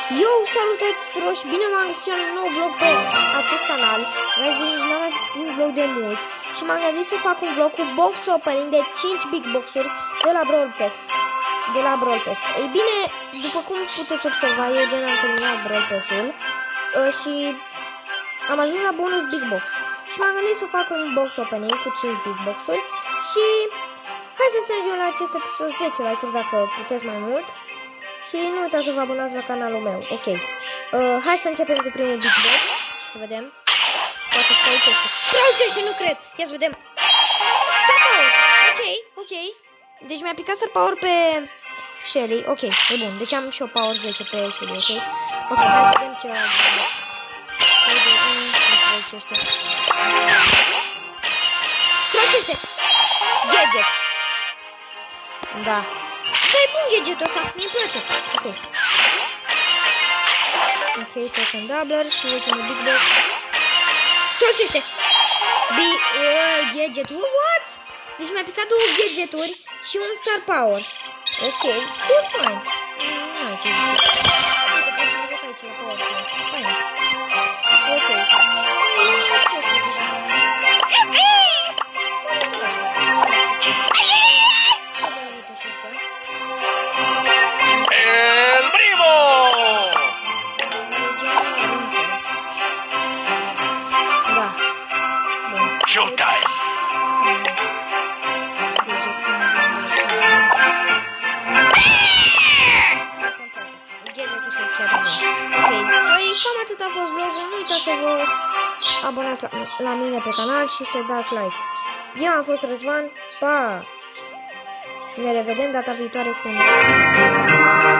Yo, salutați tuturor și bine m-am găsit la un nou vlog pe acest canal. N-am mai făcut un vlog de mult și m-am gândit să fac un vlog cu box opening de 5 big box-uri de la Brawl Pass. Ei bine, după cum puteți observa, eu gen am terminat Brawl Pass-ul și am ajuns la bonus big box. Și m-am gândit să fac un box opening cu 5 big box-uri și hai să strângem la acest episod 10 like-uri dacă puteți mai mult. Și nu uitați să vă abonați la canalul meu. Ok. Hai să începem cu primul big box. Să vedem. Poate strălucește. Strălucește, nu cred. Ia să vedem. Star Power. Ok. Deci mi-a picat Star Power pe Shelly. Ok, e bun. Deci am și o Power 10 pe Shelly, ok? Ok, hai să vedem ce big box. Strălucește. Strălucește. Gadget. Da. Da, e bun gadgetul ăsta, mi-e place. Ok, token doubler și ultimul big box. Strălucește! Gadget, what? Deci mi-a picat două gadgeturi și un Star Power. Ok, good, fine. Nu ai ce zic. Aici e Power. Fine. Ok. Showtime! Ok, păi cam atât a fost vlogul. Nu uitați să vă abonați la mine pe canal și să dați like. Eu am fost Răzvan, pa! Și ne revedem data viitoare cu